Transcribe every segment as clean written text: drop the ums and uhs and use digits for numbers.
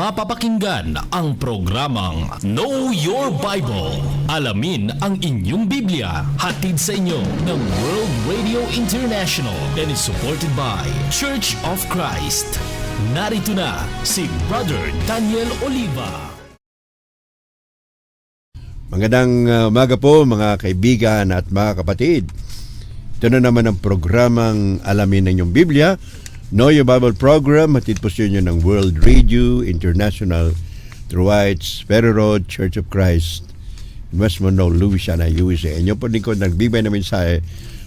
mapapakinggan ang programang Know Your Bible. Alamin ang inyong Biblia. Hatid sa inyo ng World Radio International and is supported by Church of Christ. Narito na si Brother Daniel Oliva. Magandang umaga po mga kaibigan at mga kapatid. Ito na naman ang programang Alamin ng inyong Biblia. Know Your Bible program, hatid po sa inyo ng World Radio International through White's Ferry Road Church of Christ in West Monroe, Louisiana, USA. Inyo po din ko nagbibigay na mensahe,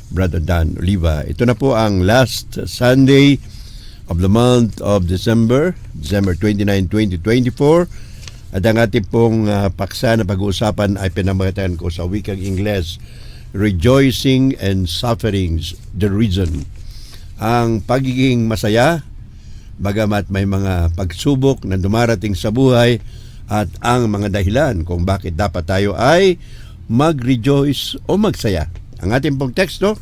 Brother Dan Oliva. Ito na po ang last Sunday of the month of December 29, 2024. At ang ating pong paksa na pag-uusapan ay pinamagatan ko sa wikang Ingles, Rejoicing and Sufferings, the Reason. Ang pagiging masaya, bagamat may mga pagsubok na dumarating sa buhay at ang mga dahilan kung bakit dapat tayo ay mag-rejoice o magsaya. Ang ating pong teksto,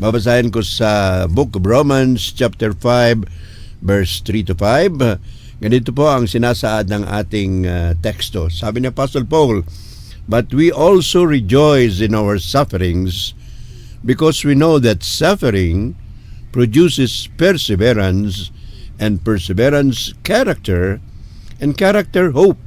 babasahin ko sa Book of Romans chapter 5 verse 3 to 5. Ganito po ang sinasaad ng ating teksto. Sabi ni Apostle Paul, "But we also rejoice in our sufferings because we know that suffering produces perseverance, and perseverance character, and character hope.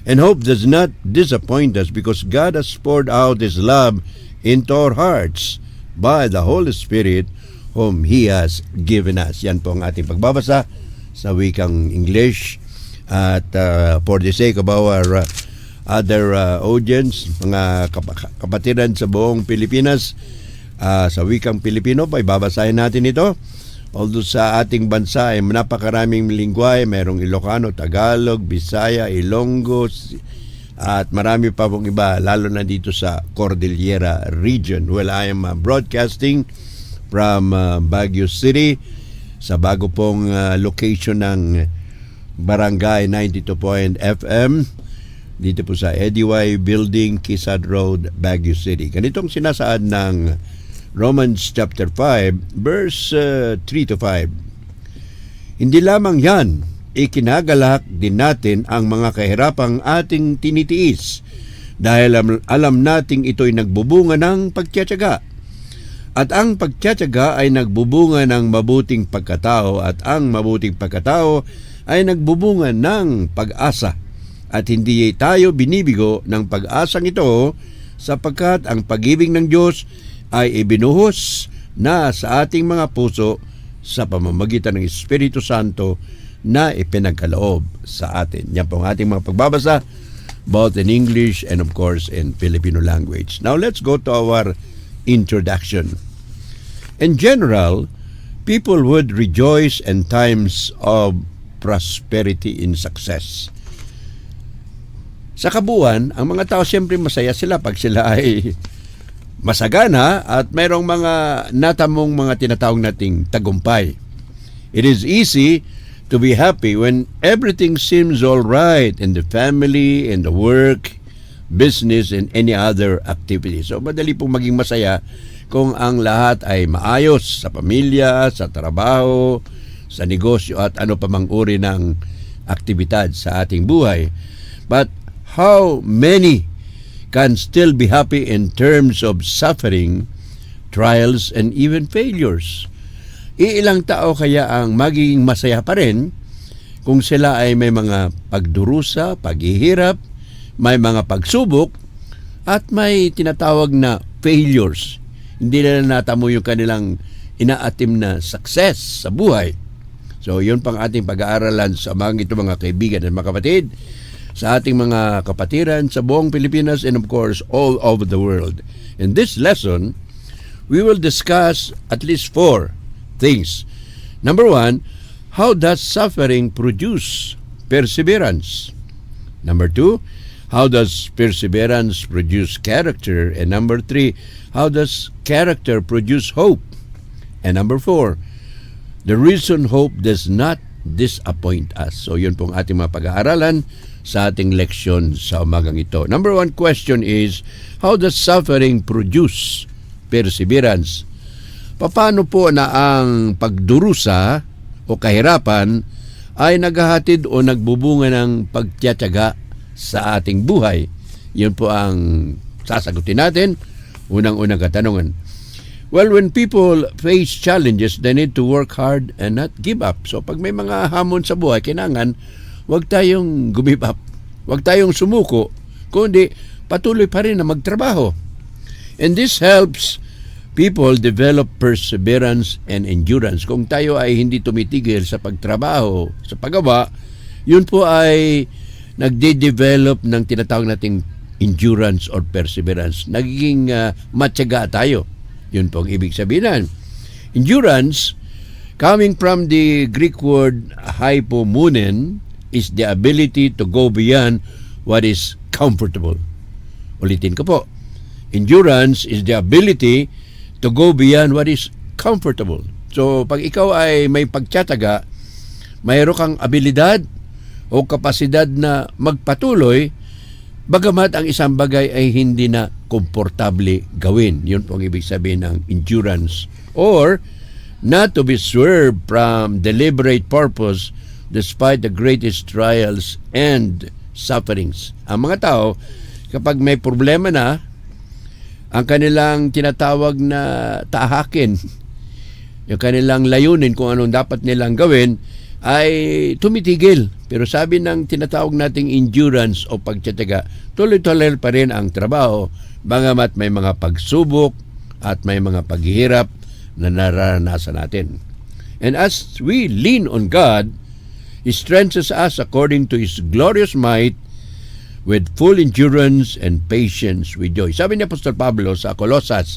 And hope does not disappoint us because God has poured out His love into our hearts by the Holy Spirit whom He has given us." Yan po ang ating pagbabasa sa wikang English. At for the sake of our other audience, mga kapatiran sa buong Pilipinas, sa wikang Pilipino pa, ibabasahin natin ito. Although sa ating bansa ay napakaraming lingwahe, merong Ilocano, Tagalog, Bisaya, Ilonggo, at marami pa pong iba, lalo na dito sa Cordillera region. Well, I am broadcasting from Baguio City, sa bago pong location ng Barangay 92.FM, dito po sa Ediway Building, Quezon Road, Baguio City. Ganitong sinasaad ng Romans chapter 5 verse 3 to 5. "Hindi lamang yan, ikinagalak din natin ang mga kahirapang ating tinitiis dahil alam nating ito'y nagbubunga ng pagtiyatsaga. At ang pagtiyatsaga ay nagbubunga ng mabuting pagkatao, at ang mabuting pagkatao ay nagbubunga ng pag-asa. At hindi tayo binibigo ng pag-asang ito, sapagkat ang pag-ibig ng Diyos ay ibinuhos na sa ating mga puso sa pamamagitan ng Espiritu Santo na ipinagkaloob sa atin." Yan po ang ating mga pagbabasa, both in English and of course in Filipino language. Now let's go to our introduction. In general, people would rejoice in times of prosperity and success. Sa kabuuan, ang mga tao siyempre masaya sila pag sila ay masagana at mayroong mga natamong mga tinatawag nating tagumpay. It is easy to be happy when everything seems all right in the family, in the work, business, and any other activity. So madali pong maging masaya kung ang lahat ay maayos sa pamilya, sa trabaho, sa negosyo at ano pa mang uri ng aktibidad sa ating buhay. But how many can still be happy in terms of suffering, trials, and even failures? Iilang tao kaya ang magiging masaya pa rin kung sila ay may mga pagdurusa, paghihirap, may mga pagsubok, at may tinatawag na failures. Hindi nila natamo yung kanilang inaatim na success sa buhay. So, yun pang ating pag-aaralan sa mga kaibigan at mga kapatid, sa ating mga kapatiran sa buong Pilipinas and of course all over the world. In this lesson, we will discuss at least 4 things. Number 1, how does suffering produce perseverance? Number 2, how does perseverance produce character? And number 3, how does character produce hope? And number 4, the reason hope does not disappoint us. So yun pong ating mga pag-aaralan sa ating leksyon sa umagang ito. Number 1 question is, how does suffering produce perseverance? Paano po na ang pagdurusa o kahirapan ay naghahatid o nagbubunga ng pagtiyatiyaga sa ating buhay? Yun po ang sasagutin natin. Unang-unang katanungan. Well, when people face challenges, they need to work hard and not give up. So pag may mga hamon sa buhay, kailangan huwag tayong give up. Huwag tayong sumuko, kundi patuloy pa rin na magtrabaho. And this helps people develop perseverance and endurance. Kung tayo ay hindi tumitigil sa pagtrabaho, sa paggawa, yun po ay nagde-develop ng tinatawag nating endurance or perseverance. Nagiging matyaga tayo. Yun po ang ibig sabihin. Endurance, coming from the Greek word hypomunen, is the ability to go beyond what is comfortable. Ulitin ko po. Endurance is the ability to go beyond what is comfortable. So, pag ikaw ay may pagtiyataga, mayroon kang abilidad o kapasidad na magpatuloy, bagamat ang isang bagay ay hindi na komportable gawin. Yun po ang ibig sabihin ng endurance. Or, not to be swerved from deliberate purpose despite the greatest trials and sufferings. Ang mga tao, kapag may problema na, ang kanilang tinatawag na tahakin, yung kanilang layunin kung anong dapat nilang gawin, ay tumitigil. Pero sabi ng tinatawag nating endurance o pagtiyatiyaga, tuloy-tuloy pa rin ang trabaho, bagamat may mga pagsubok at may mga paghihirap na nararanasan natin. And as we lean on God, He strengthens us according to His glorious might with full endurance and patience with joy. Sabi ni Apostol Pablo sa Colosas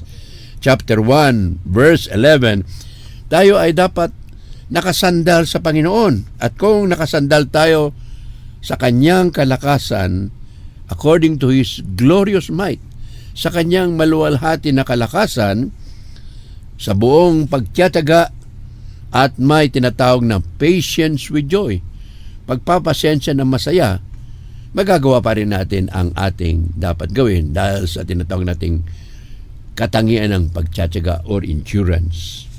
chapter 1 verse 11, tayo ay dapat nakasandal sa Panginoon. At kung nakasandal tayo sa Kanyang kalakasan, according to His glorious might, sa Kanyang maluwalhati na kalakasan, sa buong pagtiyataga at may tinatawag na patience with joy, pagpapasensya na masaya, magagawa pa rin natin ang ating dapat gawin dahil sa tinatawag nating katangian ng pagtiyatiyaga or endurance.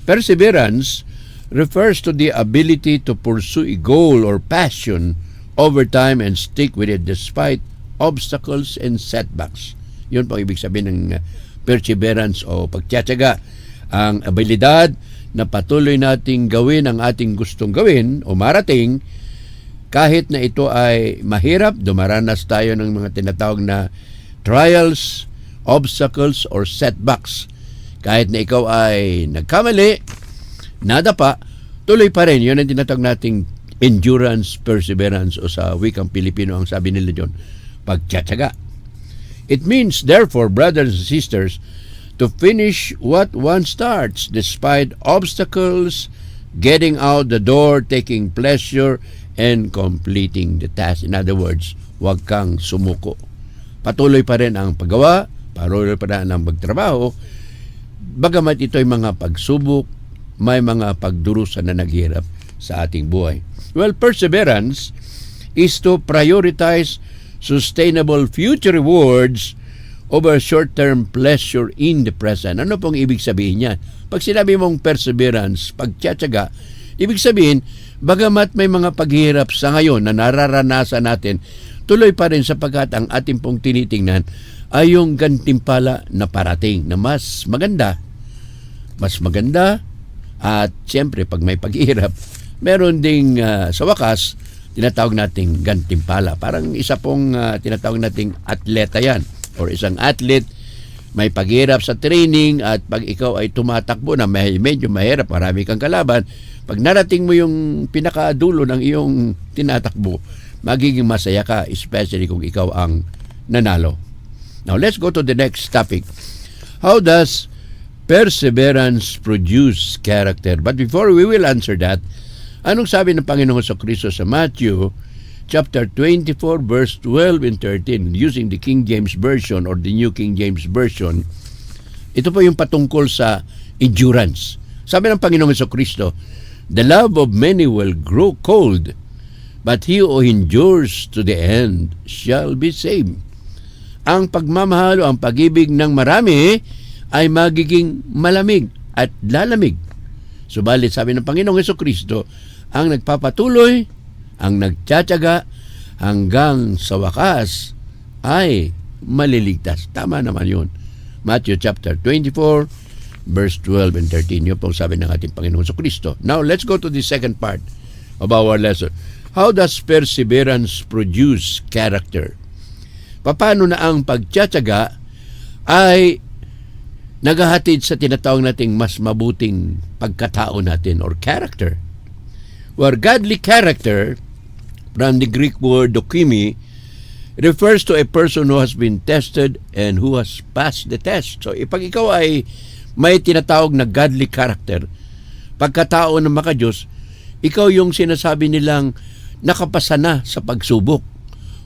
Perseverance refers to the ability to pursue a goal or passion over time and stick with it despite obstacles and setbacks. Yun po ang ibig sabihin ng perseverance o pagtiyatiyaga. Ang abilidad na patuloy nating gawin ang ating gustong gawin o marating kahit na ito ay mahirap, dumaranas tayo ng mga tinatawag na trials, obstacles, or setbacks. Kahit na ikaw ay nagkamali, nadapa, tuloy pa rin. Yun ang tinatawag nating endurance, perseverance, o sa wikang Pilipino ang sabi nila dyan, pagtiyatiyaga. It means, therefore, brothers and sisters, to finish what one starts despite obstacles, getting out the door, taking pleasure, and completing the task. In other words, huwag kang sumuko. Patuloy pa rin ang paggawa, patuloy pa rin ang pagtrabaho, bagamat ito'y mga pagsubok, may mga pagdurusa na naghirap sa ating buhay. Well, perseverance is to prioritize sustainable future rewards over short-term pleasure in the present. Ano pong ibig sabihin niyan? Pag sinabi mong perseverance, pagtiyatiyaga, ibig sabihin, bagamat may mga paghihirap sa ngayon na nararanasan natin, tuloy pa rin sapagkat ang ating pong tinitingnan ay yung gantimpala na parating na mas maganda. Mas maganda at siyempre pag may paghihirap, meron ding sa wakas, tinatawag nating gantimpala. Parang isa pong tinatawag nating atleta yan. Or isang athlete, may paghirap sa training at pag ikaw ay tumatakbo na medyo mahirap, marami kang kalaban, pag narating mo yung pinakadulo ng iyong tinatakbo, magiging masaya ka, especially kung ikaw ang nanalo. Now, let's go to the next topic. How does perseverance produce character? But before we will answer that, anong sabi ng Panginoong Jesucristo sa Matthew chapter 24, verse 12 and 13, using the King James Version or the New King James Version, ito po yung patungkol sa endurance. Sabi ng Panginoong Jesucristo, the love of many will grow cold, but he who endures to the end shall be saved. Ang pagmamahal o ang pag-ibig ng marami ay magiging malamig at lalamig. Subalit, sabi ng Panginoong Jesucristo, ang nagpapatuloy, ang nagtsatsaga, hanggang sa wakas ay maliligtas. Tama naman yun. Matthew chapter 24, verse 12 and 13. Yun pong sabi ng ating Panginoon sa Kristo. Now, let's go to the second part of our lesson. How does perseverance produce character? Paano na ang pagtsatsaga ay naghahatid sa tinatawag nating mas mabuting pagkatao natin or character? Where godly character, from the Greek word dokimi, refers to a person who has been tested and who has passed the test. So, pag ikaw ay may tinatawag na godly character, pagkatao ng makadiyos, ikaw yung sinasabi nilang nakapasa na sa pagsubok.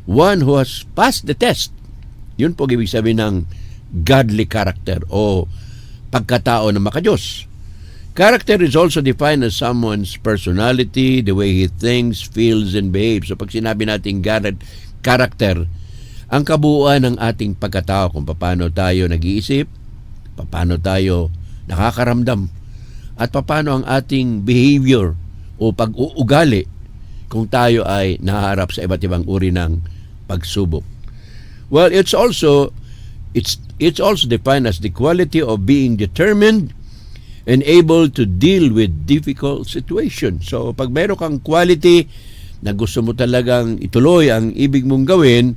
One who has passed the test. Yun po ibig sabihin ng godly character o pagkatao ng makadiyos. Character is also defined as someone's personality, the way he thinks, feels, and behaves. So pag sinabi natin character, ang kabuuan ng ating pagkatao, kung paano tayo nag-iisip, paano tayo nakakaramdam, at paano ang ating behavior o pag-uugali kung tayo ay naharap sa iba't ibang uri ng pagsubok. Well, it's also defined as the quality of being determined and able to deal with difficult situations. So, pag mayroon kang quality na gusto mo talagang ituloy ang ibig mong gawin,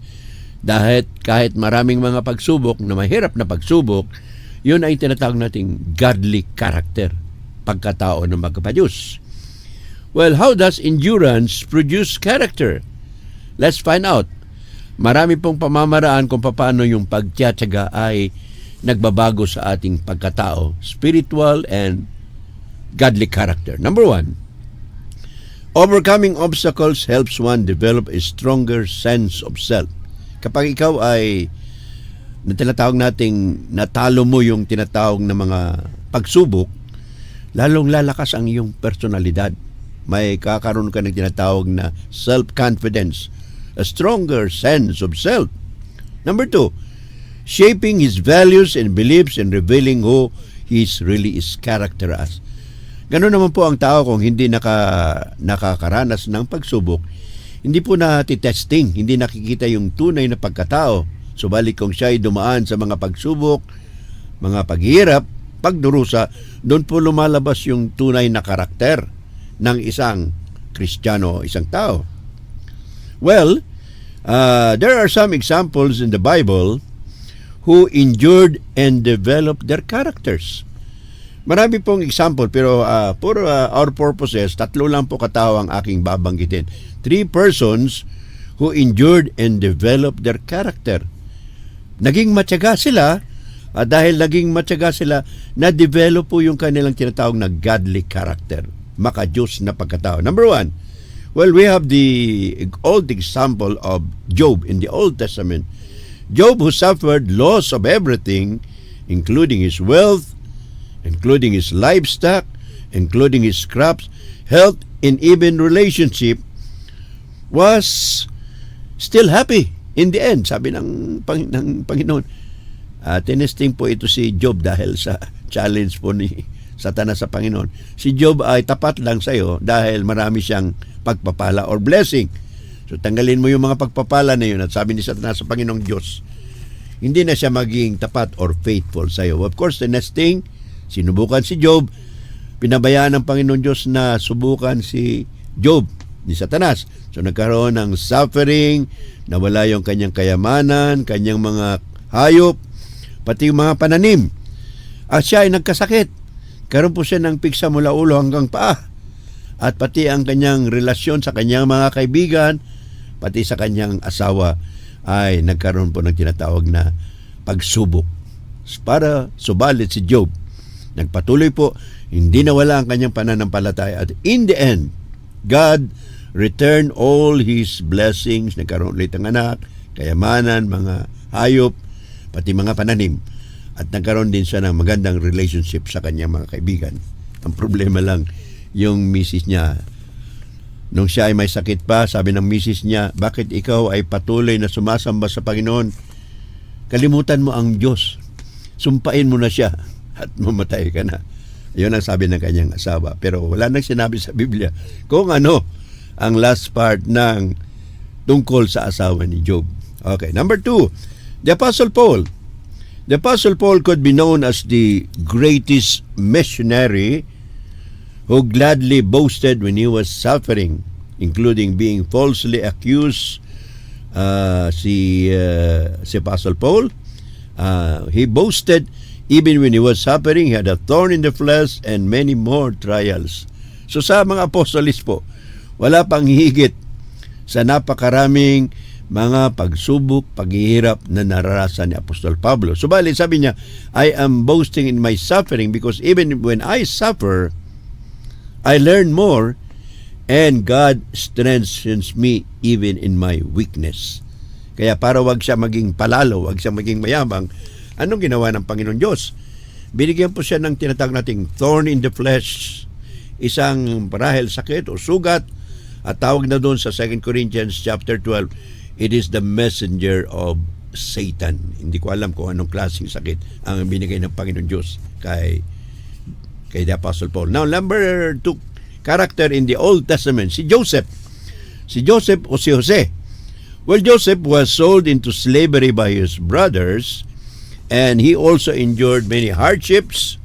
dahil kahit maraming mga pagsubok na mahirap na pagsubok, yun ay tinatawag nating godly character, pagkatao ng magkapadyos. Well, how does endurance produce character? Let's find out. Marami pong pamamaraan kung paano yung pagtiyatsaga ay nagbabago sa ating pagkatao, spiritual and godly character. Number 1, overcoming obstacles helps one develop a stronger sense of self. Kapag ikaw ay tinatawag nating natalo mo yung tinatawag na mga pagsubok, lalong lalakas ang iyong personalidad. May kakaroon ka ng tinatawag na self-confidence, a stronger sense of self. Number 2, shaping his values and beliefs and revealing who he really is character as. Ganun naman po ang tao kung hindi nakakaranas ng pagsubok, hindi po natitesting, hindi nakikita yung tunay na pagkatao. Subalit kung siya ay dumaan sa mga pagsubok, mga paghihirap, pagdurusa, doon po lumalabas yung tunay na karakter ng isang Kristiyano, isang tao. Well, there are some examples in the Bible who endured and developed their characters. Marami pong example, pero for our purposes, 3 lang po katao ang aking babanggitin. 3 persons who endured and developed their character. Naging matyaga sila, dahil naging matyaga sila, na-develop po yung kanilang tinatawag na godly character, makadiyos na pagkatao. Number 1, well, we have the old example of Job in the Old Testament. Job, who suffered loss of everything, including his wealth, including his livestock, including his crops, health, and even relationship, was still happy in the end. Sabi ng Panginoon, tinesting po ito si Job dahil sa challenge po ni Satanas sa Panginoon. Si Job ay tapat lang sa iyo dahil marami siyang pagpapala or blessing. So tanggalin mo yung mga pagpapala na yun at sabi ni Satanas sa Panginoong Diyos, hindi na siya maging tapat or faithful sa iyo. Of course, the next thing, sinubukan si Job, pinabayaan ng Panginoong Diyos na subukan si Job ni Satanas. So nagkaroon ng suffering, nawala yung kanyang kayamanan, kanyang mga hayop, pati yung mga pananim. At siya ay nagkasakit. Karoon po siya ng piksa mula ulo hanggang paa. At pati ang kanyang relasyon sa kanyang mga kaibigan, pati sa kanyang asawa, ay nagkaroon po ng tinatawag na pagsubok. Para subalit si Job, nagpatuloy po, hindi nawala ang kanyang pananampalataya. At in the end, God returned all His blessings. Nagkaroon ulit ng anak, kayamanan, mga hayop, pati mga pananim. At nagkaroon din siya ng magandang relationship sa kanyang mga kaibigan. Ang problema lang, yung misis niya, nung siya ay may sakit pa, sabi ng misis niya, bakit ikaw ay patuloy na sumasamba sa Panginoon? Kalimutan mo ang Diyos. Sumpain mo na siya at mamatay ka na. Yun ang sabi ng kanyang asawa. Pero wala nang sinabi sa Biblia kung ano ang last part ng tungkol sa asawa ni Job. Okay, number 2, the Apostle Paul. The Apostle Paul could be known as the greatest missionary who gladly boasted when he was suffering, including being falsely accused. Si Apostle Paul, he boasted even when he was suffering. He had a thorn in the flesh and many more trials. So sa mga apostolis po, wala pang higit sa napakaraming mga pagsubok, paghihirap na naranasan ni Apostol Pablo. Subalit sabi niya, I am boasting in my suffering because even when I suffer, I learn more and God strengthens me even in my weakness. Kaya para wag siya maging palalo, wag siya maging mayabang, anong ginawa ng Panginoon Diyos? Binigyan po siya ng tinatawag nating thorn in the flesh, isang parahel sakit o sugat, at tawag na doon sa 2 Corinthians chapter 12, it is the messenger of Satan. Hindi ko alam kung anong klaseng sakit ang binigay ng Panginoon Diyos kay the Apostle Paul. Now, number 2 character in the Old Testament, si Joseph. Si Joseph o si Jose. Well, Joseph was sold into slavery by his brothers and he also endured many hardships,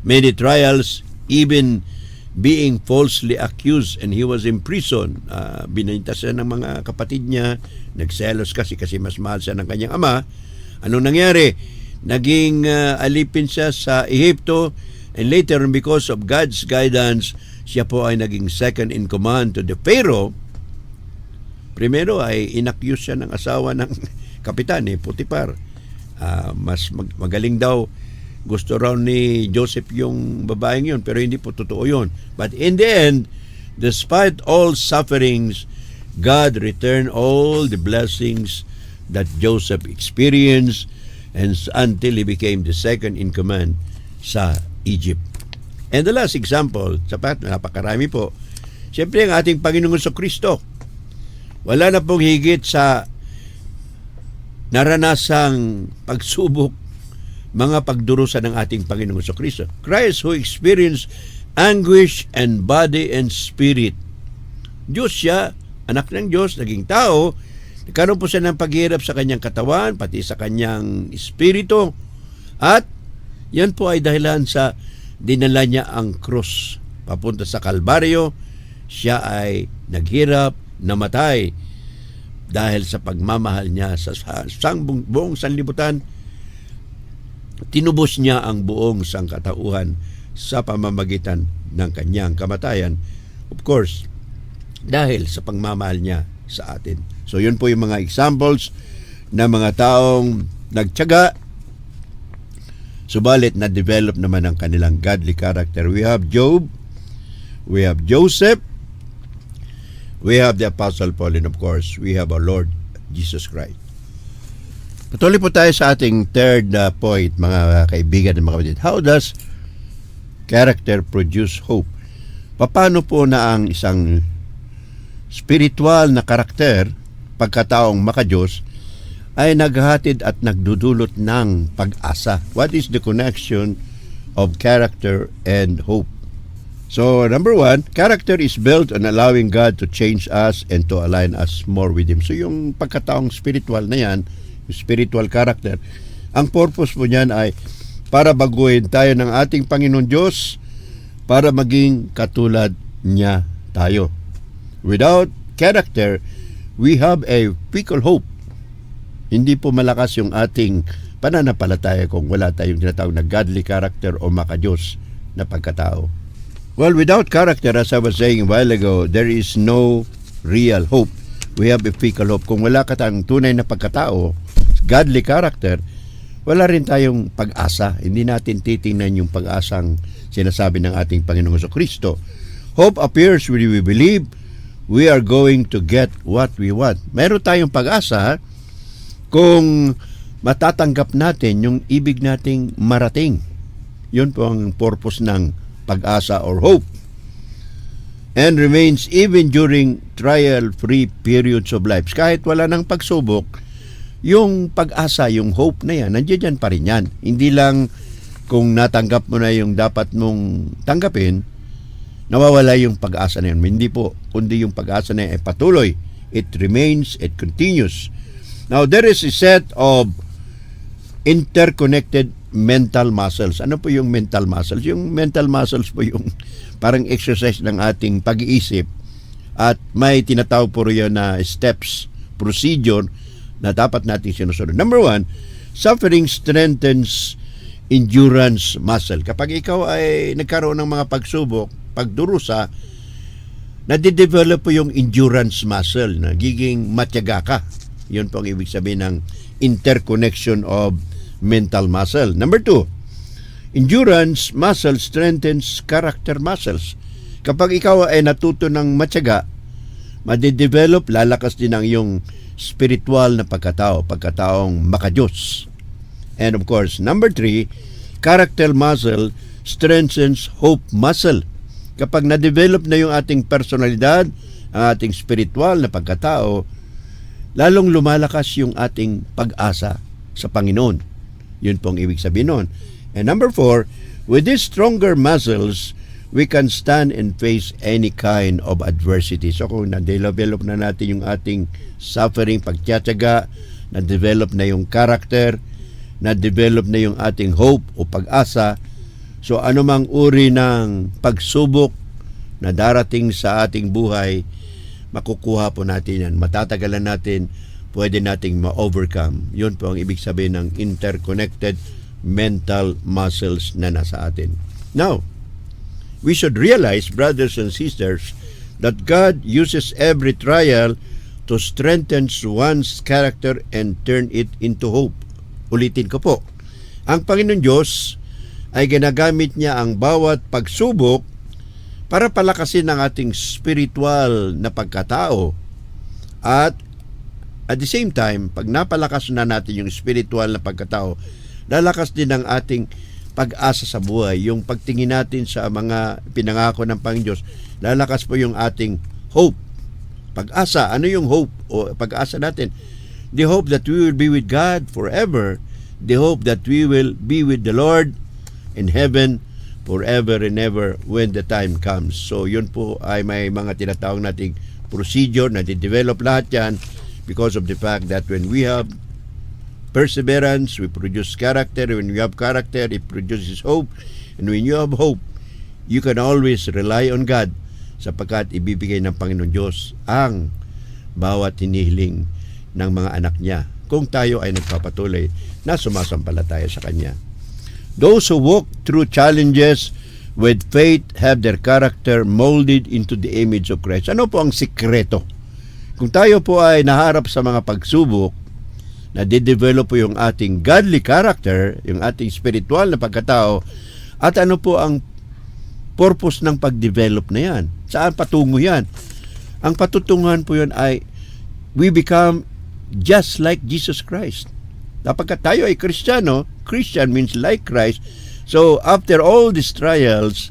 many trials, even being falsely accused, and he was in prison. Binantas siya ng mga kapatid niya, nagselos kasi mas mahal siya ng kanyang ama. Anong nangyari? Naging alipin siya sa Ehipto, and later because of God's guidance, siya po ay naging second in command to the Pharaoh. Primero ay inaccuse siya ng asawa ng kapitan, Potiphar. Mas magaling daw. Gusto raw ni Joseph yung babaeng yun, pero hindi po totoo yun. But in the end, despite all sufferings, God returned all the blessings that Joseph experienced and until he became the second in command sa Egypt. And the last example, sapat, napakarami po, siyempre ang ating Panginoong Kristo. Wala na pong higit sa naranasang pagsubok, mga pagdurusa ng ating Panginoong Kristo. Christ who experienced anguish and body and spirit. Diyos siya, anak ng Diyos, naging tao, nagkaroon po siya ng paghihirap sa kanyang katawan, pati sa kanyang espiritu, at yan po ay dahilan sa dinala niya ang krus papunta sa Kalbaryo. Siya ay naghirap, namatay dahil sa pagmamahal niya sa buong sanlibutan. Tinubos niya ang buong sangkatauhan sa pamamagitan ng kanyang kamatayan. Of course, dahil sa pagmamahal niya sa atin. So yun po yung mga examples na mga taong nagtiyaga, subalit na-develop naman ang kanilang godly character. We have Job, we have Joseph, we have the Apostle Paul, and of course, we have our Lord Jesus Christ. Patuloy po tayo sa ating third point, mga kaibigan at mga kapatid. How does character produce hope? Paano po na ang isang spiritual na karakter, pagkataong makadiyos, ay naghahatid at nagdudulot ng pag-asa? What is the connection of character and hope? So, number 1, character is built on allowing God to change us and to align us more with Him. So, yung pagkataong spiritual na yan, spiritual character, ang purpose po niyan ay para baguhin tayo ng ating Panginoon Diyos para maging katulad niya tayo. Without character, we have a fickle hope. Hindi po malakas yung ating pananampalataya kung wala tayong tinatawag na godly character o makadiyos na pagkatao. Well, without character, as I was saying a while ago, there is no real hope. We have a fickle hope. Kung wala ka tayong tunay na pagkatao, godly character, wala rin tayong pag-asa. Hindi natin titingnan yung pag-asang sinasabi ng ating Panginoong Kristo. Hope appears when we believe we are going to get what we want. Meron tayong pag-asa kung matatanggap natin yung ibig nating marating. Yun po ang purpose ng pag-asa or hope. And remains even during trial-free periods of life. Kahit wala ng pagsubok, yung pag-asa, yung hope na yan, nandiyan pa rin yan. Hindi lang kung natanggap mo na yung dapat mong tanggapin, nawawala yung pag-asa na yun. Hindi po, kundi yung pag-asa na yun ay patuloy. It remains, it continues. Now, there is a set of interconnected mental muscles. Ano po yung mental muscles? Yung mental muscles po yung parang exercise ng ating pag-iisip at may tinatawag po riyan na steps, procedure na dapat natin sinusunod. Number 1, suffering strengthens endurance muscle. Kapag ikaw ay nagkaroon ng mga pagsubok, pagdurusa, nadidevelop po yung endurance muscle, nagiging matyaga ka. Yun po ang ibig sabihin ng interconnection of mental muscle. Number 2, endurance muscle strengthens character muscles. Kapag ikaw ay natuto ng matyaga, madidevelop, lalakas din ang iyong spiritual na pagkatao, pagkataong makadiyos. And of course, number 3, character muscle strengthens hope muscle. Kapag na-develop na yung ating personalidad, ang ating spiritual na pagkatao, lalong lumalakas yung ating pag-asa sa Panginoon. Yun pong ibig sabihin nun. And number 4, with these stronger muscles, we can stand and face any kind of adversity. So kung na-develop na natin yung ating suffering, pagtiyatsaga, na-develop na yung character, na-develop na yung ating hope o pag-asa, so anumang uri ng pagsubok na darating sa ating buhay, makukuha po natin yan. Matatagalan natin, pwede nating ma-overcome. Yun po ang ibig sabihin ng interconnected mental muscles na nasa atin. Now, we should realize, brothers and sisters, that God uses every trial to strengthen one's character and turn it into hope. Ulitin ko po, ang Panginoon Diyos ay ginagamit niya ang bawat pagsubok para palakasin ang ating spiritual na pagkatao. At the same time, pag napalakas na natin yung spiritual na pagkatao, lalakas din ang ating pag-asa sa buhay. Yung pagtingin natin sa mga pinangako ng Panginoon Diyos, lalakas po yung ating hope. Pag-asa, ano yung hope o pag-asa natin? The hope that we will be with God forever. The hope that we will be with the Lord in heaven forever and ever when the time comes. So yun po ay may mga tinatawag nating procedure na di-develop lahat yan because of the fact that when we have perseverance, we produce character. When we have character, it produces hope. And when you have hope, you can always rely on God sapagkat ibibigay ng Panginoon Diyos ang bawat hinihiling ng mga anak niya kung tayo ay nagpapatuloy na sumasampalataya sa Kanya. Those who walk through challenges with faith have their character molded into the image of Christ. Ano po ang sikreto? Kung tayo po ay naharap sa mga pagsubok, na de-develop po yung ating godly character, yung ating spiritual na pagkatao, at ano po ang purpose ng pag-develop na yan? Saan patungo yan? Ang patutunguhan po yan ay we become just like Jesus Christ. Kapag tayo ay Kristiyano, Christian means like Christ. So after all these trials,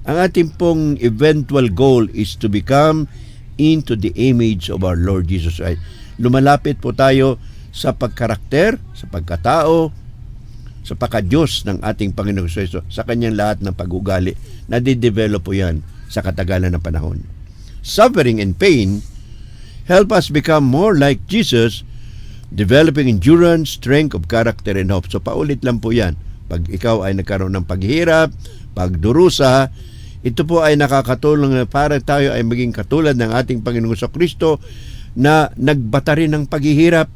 ang ating pong eventual goal is to become into the image of our Lord Jesus Christ. Lumalapit po tayo sa pagkarakter, sa pagkatao, sa pagka-Diyos ng ating Panginoong Hesus, sa kanyang lahat ng pag-ugali, na di-develop po yan sa katagalan ng panahon. Suffering and pain help us become more like Jesus, developing endurance, strength of character, and hope. So paulit lang po yan. Pag ikaw ay nagkaroon ng paghihirap, pagdurusa, ito po ay nakakatulong na para tayo ay maging katulad ng ating Panginoong Kristo na nagbata rin ng paghihirap,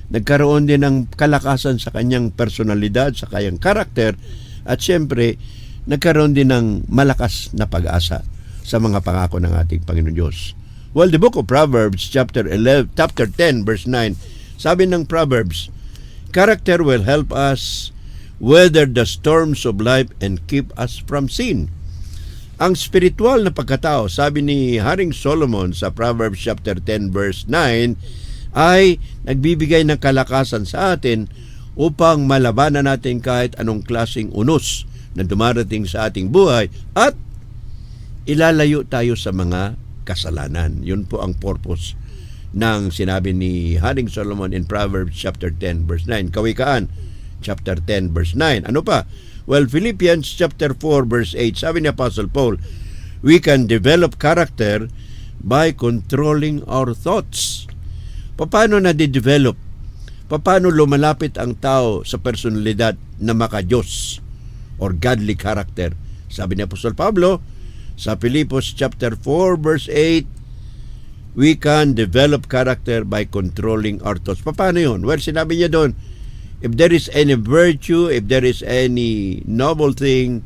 nagkaroon din ng kalakasan sa kanyang personalidad, sa kanyang karakter, at siyempre, nagkaroon din ng malakas na pag-asa sa mga pangako ng ating Panginoon Diyos. Well, the book of Proverbs, chapter 10, verse 9, sabi ng Proverbs, character will help us weather the storms of life and keep us from sin. Ang spiritual na pagkatao, sabi ni Haring Solomon sa Proverbs chapter 10, verse 9, ay nagbibigay ng kalakasan sa atin upang malabanan natin kahit anong klaseng unos na dumarating sa ating buhay at ilalayo tayo sa mga kasalanan. Yun po ang purpose ng sinabi ni Haring Solomon in Proverbs chapter 10 verse 9. Kawikaan chapter 10 verse 9. Ano pa? Well, Philippians chapter 4 verse 8, sabi ni Apostle Paul, we can develop character by controlling our thoughts. Paano na-develop? Paano lumalapit ang tao sa personalidad na maka-Diyos or godly character? Sabi ni Apostol Pablo sa Filipos chapter 4 verse 8, we can develop character by controlling our thoughts. Paano yun? Well, sinabi niya doon, if there is any virtue, if there is any noble thing,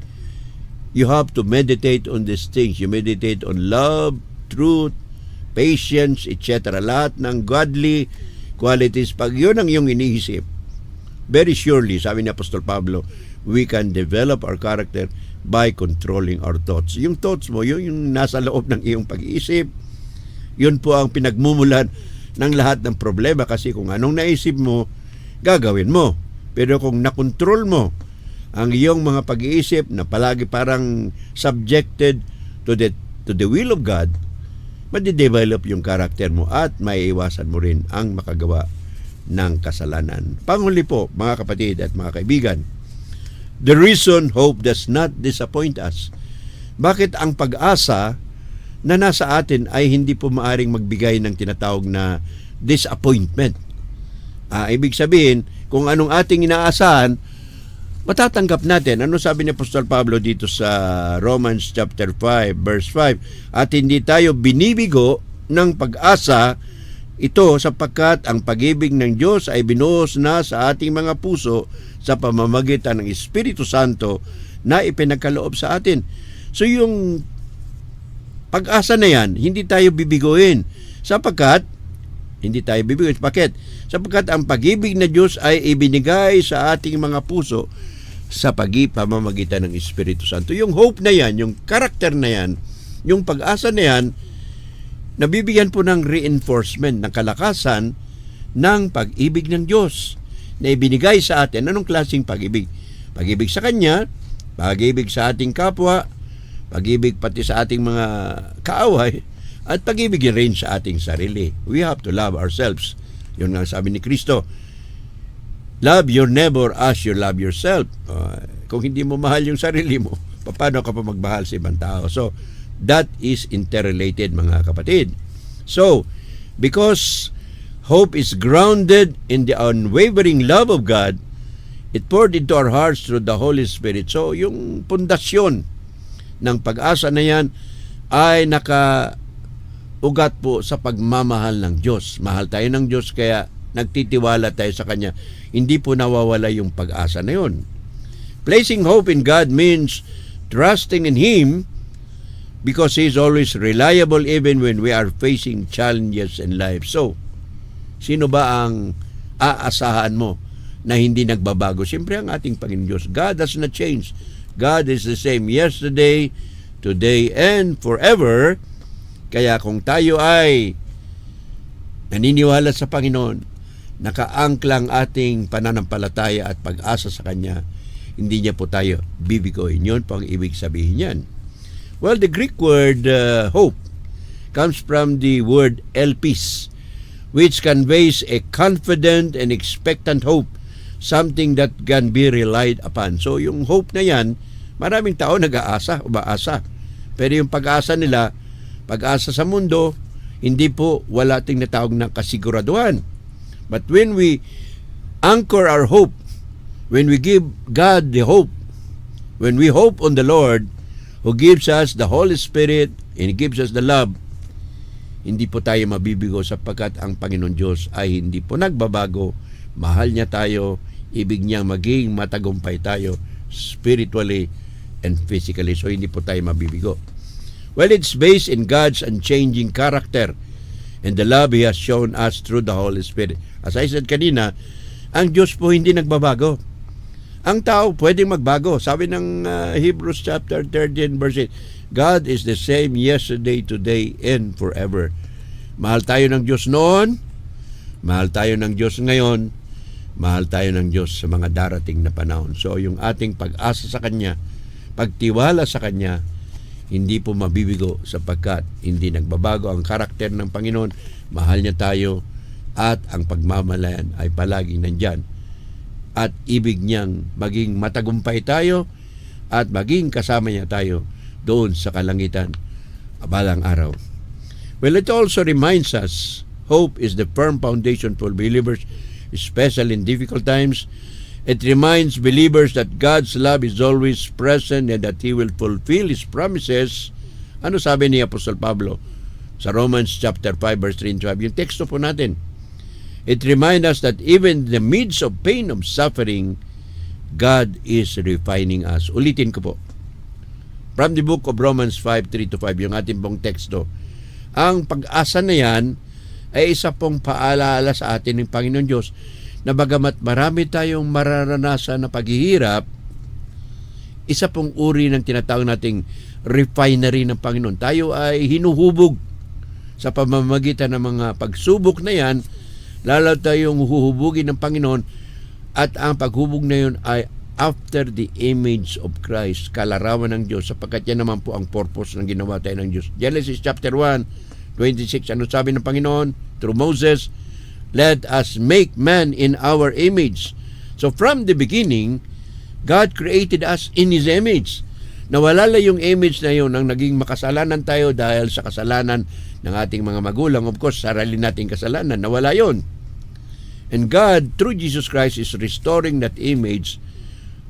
you have to meditate on these things. You meditate on love, truth, patience, etc. Lahat ng godly qualities. Pag yun ang iyong iniisip, very surely, sabi ni Apostol Pablo, we can develop our character by controlling our thoughts. Yung thoughts mo, yung nasa loob ng iyong pag-iisip, yun po ang pinagmumulan ng lahat ng problema kasi kung anong naisip mo, gagawin mo. Pero kung nakontrol mo ang iyong mga pag-iisip na palagi parang subjected to the will of God, madidevelop yung karakter mo at maiiwasan mo rin ang makagawa ng kasalanan. Panghuli po, mga kapatid at mga kaibigan, the reason hope does not disappoint us. Bakit ang pag-asa na nasa atin ay hindi po maaring magbigay ng tinatawag na disappointment? Ibig sabihin, kung anong ating inaasahan, matatanggap natin. Ano sabi ni Apostol Pablo dito sa Romans chapter 5 verse 5? At hindi tayo binibigo ng pag-asa ito sapagkat ang pag-ibig ng Diyos ay binuhos na sa ating mga puso sa pamamagitan ng Espiritu Santo na ipinagkaloob sa atin. So yung pag-asa na yan, hindi tayo bibigoin sapagkat Bakit? Sapagkat ang pag-ibig na Diyos ay ibinigay sa ating mga puso sa pamamagitan ng Espiritu Santo. Yung hope na yan, yung character na yan, yung pag-asa na yan, nabibigyan po ng reinforcement, ng kalakasan ng pag-ibig ng Diyos na ibinigay sa atin. Anong klaseng pag-ibig? Pag-ibig sa Kanya, pag-ibig sa ating kapwa, pag-ibig pati sa ating mga kaaway, at pag-ibig rin sa ating sarili. We have to love ourselves. Yun nga sabi ni Kristo, love your neighbor as you love yourself. Kung hindi mo mahal yung sarili mo, paano ka pa magmahal sa ibang tao? So, that is interrelated, mga kapatid. So, because hope is grounded in the unwavering love of God, it poured into our hearts through the Holy Spirit. So, yung pundasyon ng pag-asa na yan ay ugat po sa pagmamahal ng Diyos. Mahal tayo ng Diyos kaya nagtitiwala tayo sa Kanya. Hindi po nawawala yung pag-asa na yun. Placing hope in God means trusting in Him because He is always reliable even when we are facing challenges in life. So, sino ba ang aasahan mo na hindi nagbabago? Siyempre ang ating Panginoon Diyos. God does not change. God is the same yesterday, today, and forever. Kaya kung tayo ay naniniwala sa Panginoon, nakaangklang ating pananampalataya at pag-asa sa Kanya, hindi niya po tayo bibigoyin. Yun po ang ibig sabihin niyan. Well, the Greek word hope comes from the word elpis, which conveys a confident and expectant hope, something that can be relied upon. So yung hope na yan, maraming tao nag-aasa, umaasa. Pero yung pag-asa nila, pag-asa sa mundo, hindi po wala ting natawag ng kasiguraduhan. But when we anchor our hope, when we give God the hope, when we hope on the Lord, who gives us the Holy Spirit and gives us the love, hindi po tayo mabibigo sapagkat ang Panginoon Diyos ay hindi po nagbabago. Mahal niya tayo, ibig niya maging matagumpay tayo spiritually and physically. So hindi po tayo mabibigo. Well, it's based in God's unchanging character and the love He has shown us through the Holy Spirit. As I said kanina, ang Diyos po hindi nagbabago. Ang tao pwedeng magbago. Sabi ng Hebrews chapter 13 verse 8, God is the same yesterday, today, and forever. Mahal tayo ng Diyos noon, mahal tayo ng Diyos ngayon, mahal tayo ng Diyos sa mga darating na panahon. So yung ating pag-asa sa Kanya, pagtiwala sa Kanya, hindi po mabibigo sapagkat hindi nagbabago ang karakter ng Panginoon. Mahal niya tayo at ang pagmamalayan ay palaging nandyan at ibig niyang maging matagumpay tayo at maging kasama niya tayo doon sa kalangitan balang araw. Well, it also reminds us hope is the firm foundation for believers, especially in difficult times. It reminds believers that God's love is always present and that He will fulfill His promises. Ano sabi ni Apostol Pablo sa Romans chapter 5 verse 3 and 12? Yung teksto po natin. It reminds us that even in the midst of pain, of suffering, God is refining us. Ulitin ko po. From the book of Romans 5:3-5, yung ating pong teksto. Ang pag-asa na yan ay isa pong paalala sa atin ng Panginoon Diyos na bagamat marami tayong mararanasan na paghihirap, isa pong uri ng tinatawag nating refinery ng Panginoon. Tayo ay hinuhubog sa pamamagitan ng mga pagsubok na yan, lalo tayong huhubugin ng Panginoon at ang paghubog na yun ay after the image of Christ, kalarawan ng Diyos, sapagkat yan naman po ang purpose ng ginawa tayo ng Diyos. Genesis chapter 1:26, ano sabi ng Panginoon through Moses? Let us make man in our image. So from the beginning, God created us in His image. Nawala lang yung image na yun nang naging makasalanan tayo dahil sa kasalanan ng ating mga magulang. Of course, sarili nating kasalanan, nawala yun. And God, through Jesus Christ, is restoring that image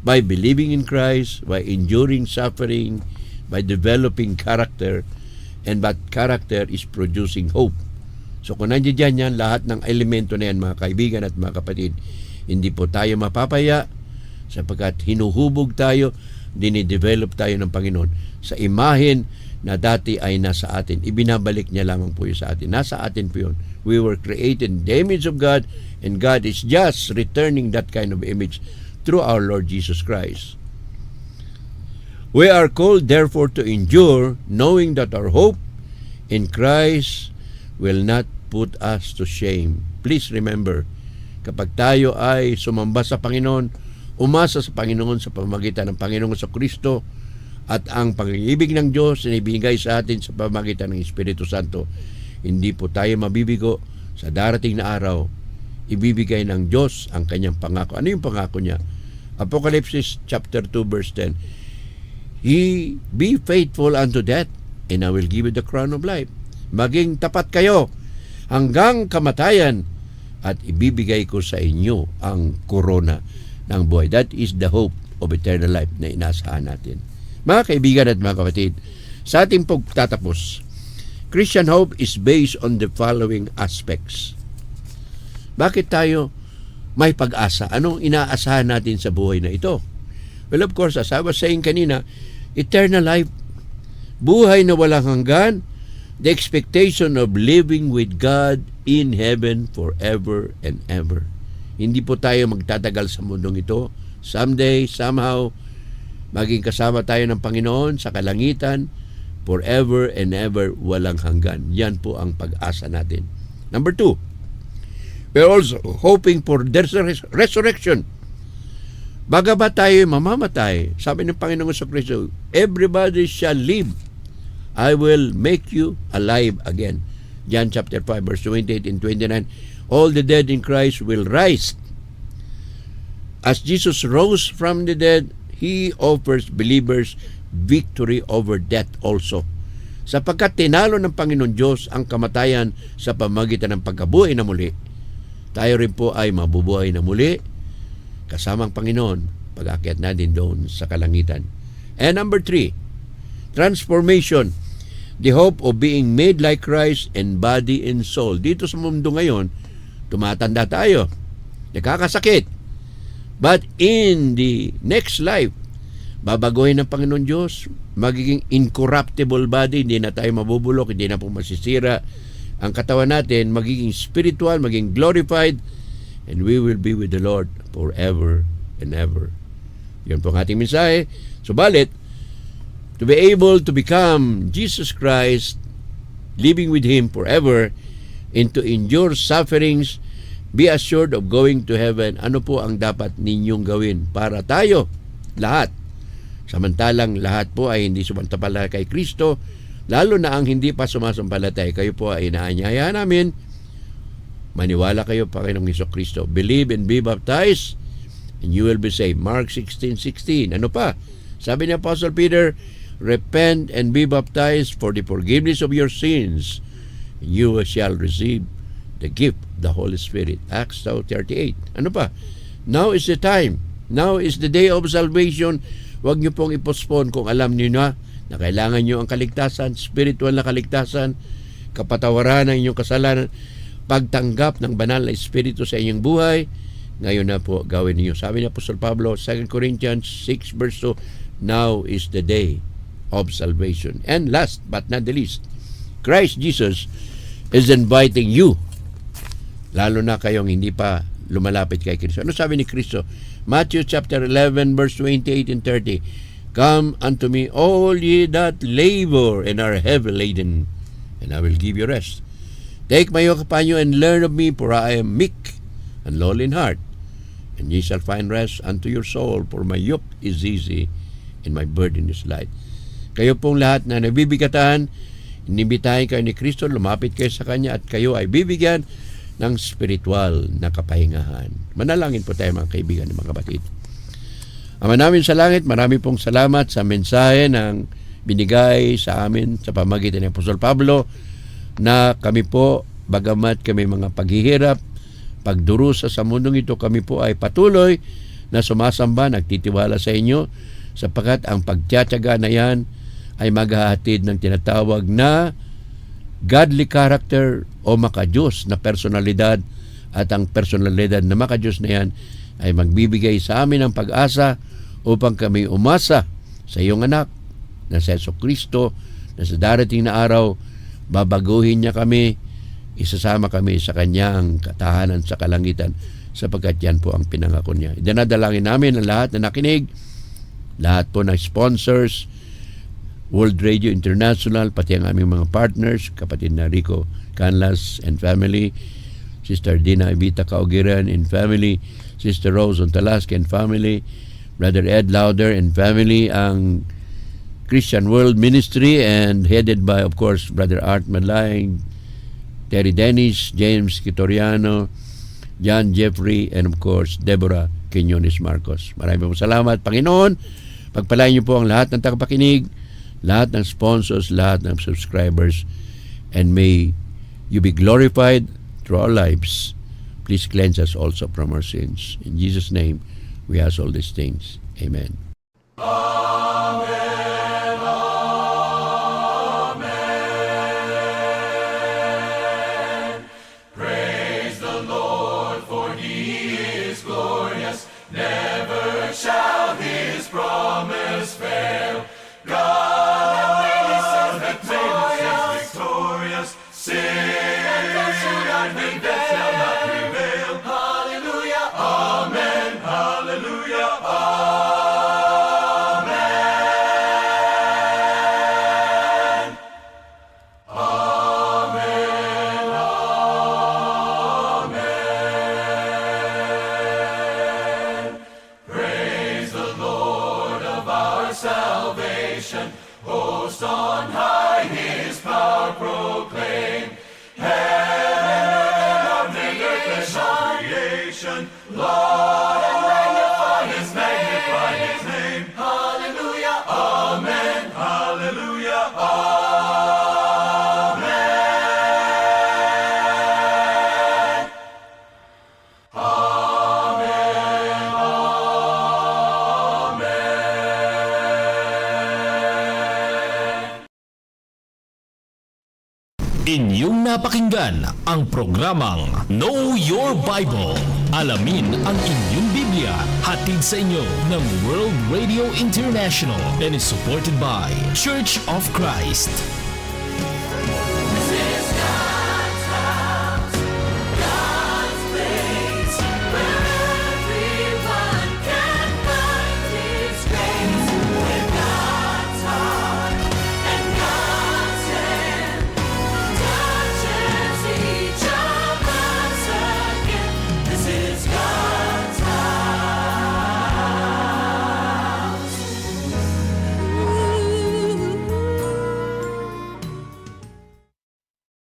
by believing in Christ, by enduring suffering, by developing character, and that character is producing hope. So kung nandiyan yan, lahat ng elemento na yan, mga kaibigan at mga kapatid, hindi po tayo mapapaya sapagkat hinuhubog tayo, dinidevelop tayo ng Panginoon sa imahen na dati ay nasa atin. Ibinabalik niya lamang po yun sa atin. Nasa atin po yun. We were created in the image of God, and God is just returning that kind of image through our Lord Jesus Christ. We are called therefore to endure, knowing that our hope in Christ will not put us to shame. Please remember, kapag tayo ay sumamba sa Panginoon, umasa sa Panginoon sa pamamagitan ng Panginoon sa Kristo, at ang pag-ibig ng Diyos na ibigay sa atin sa pamamagitan ng Espiritu Santo, hindi po tayo mabibigo. Sa darating na araw, ibibigay ng Diyos ang kanyang pangako. Ano yung pangako niya? Apocalypse chapter 2 verse 10. He be faithful unto death, and I will give you the crown of life. Maging tapat kayo hanggang kamatayan, at ibibigay ko sa inyo ang korona ng buhay. That is the hope of eternal life na inaasahan natin. Mga kaibigan at mga kapatid, sa ating pagtatapos, Christian hope is based on the following aspects. Bakit tayo may pag-asa? Anong inaasahan natin sa buhay na ito? Well, of course, as I was saying kanina, eternal life, buhay na walang hanggan, the expectation of living with God in heaven forever and ever. Hindi po tayo magtatagal sa mundong ito. Someday, somehow, maging kasama tayo ng Panginoon sa kalangitan, forever and ever, walang hanggan. Yan po ang pag-asa natin. Number 2, we're also hoping for their resurrection. Bagamat tayo mamamatay, sabi ng Panginoon sa Kristo, everybody shall live. I will make you alive again. John chapter 5 verse 28 and 29. All the dead in Christ will rise. As Jesus rose from the dead, He offers believers victory over death also. Sapagkat tinalo ng Panginoon Diyos ang kamatayan sa pamamagitan ng pagkabuhay na muli, tayo rin po ay mabubuhay na muli kasamang Panginoon pag-akyat natin doon sa kalangitan. And number 3, transformation. The hope of being made like Christ in body and soul. Dito sa mundo ngayon, tumatanda tayo, nakakasakit. But in the next life, babaguhin ng Panginoon Diyos, magiging incorruptible body, hindi na tayo mabubulok, hindi na po masisira ang katawan natin, magiging spiritual, magiging glorified, and we will be with the Lord forever and ever. Yun po ang ating mensahe. Subalit, to be able to become Jesus Christ, living with Him forever, and to endure sufferings, be assured of going to heaven. Ano po ang dapat ninyong gawin para tayo, lahat? Samantalang lahat po ay hindi sumasampalataya kay Kristo, lalo na ang hindi pa sumasampalataya, kayo po ay inaanyaya namin, maniwala kayo Panginoong Hesukristo. Believe and be baptized and you will be saved. Mark 16:16. Ano pa? Sabi ni Apostle Peter, repent and be baptized for the forgiveness of your sins, and you shall receive the gift, the Holy Spirit. Acts 2:38. Ano pa? Now is the time. Now is the day of salvation. Huwag niyo pong ipostpone kung alam niyo na kailangan niyo ang kaligtasan, spiritual na kaligtasan, kapatawaran ng inyong kasalanan, pagtanggap ng banal na Espiritu sa inyong buhay. Ngayon na po gawin niyo. Sabi ni Apostol Pablo, 2 Corinthians 6 verse 2, now is the day of salvation. And last but not the least, Christ Jesus is inviting you, lalo na kayong hindi pa lumalapit kay Kristo. Ano sabi ni Kristo? Matthew chapter 11 verse 28 and 30, come unto me all ye that labor and are heavy laden, and I will give you rest. Take my yoke upon you and learn of me, for I am meek and lowly in heart, and ye shall find rest unto your soul, for my yoke is easy and my burden is light. Kayo pong lahat na nabibigatan, inibitahin kayo ni Kristo, lumapit kayo sa Kanya at kayo ay bibigyan ng spiritual na kapahingahan. Manalangin po tayo mga kaibigan at mga kapatid. Ama namin sa langit, marami pong salamat sa mensahe ng binigay sa amin sa pamagitan ni Apostol Pablo, na kami po, bagamat kami mga paghihirap, pagdurusa sa mundong ito, kami po ay patuloy na sumasamba, nagtitiwala sa inyo, sapagkat ang pagtiyatiyaga na yan ay maghahatid ng tinatawag na godly character o makadiyos na personalidad, at ang personalidad na makadiyos na yan ay magbibigay sa amin ng pag-asa upang kami umasa sa iyong anak na si Jesucristo, na sa darating na araw babaguhin niya kami, isasama kami sa kanyang katahanan sa kalangitan, sapagkat yan po ang pinangako niya. Dinadalangin namin ang lahat na nakinig, lahat po ng sponsors, World Radio International, pati ang aming mga partners, kapatid na Rico Canlas and family, Sister Dina Evita Kaugiran and family, Sister Rose Ontalasque and family, Brother Ed Lauder and family, ang Christian World Ministry, and headed by, of course, Brother Art Madlayang, Terry Dennis, James Kitoriano, John Jeffrey, and of course, Deborah Quinones Marcos. Maraming salamat, Panginoon. Pagpalain niyo po ang lahat ng tagapakinig, lahat ng sponsors, lahat ng subscribers, and may you be glorified through our lives. Please cleanse us also from our sins. In Jesus' name, we ask all these things. Amen. Inyong napakinggan ang programang Know Your Bible. Alamin ang inyong Biblia. Hatid sa inyo ng World Radio International and is supported by Church of Christ.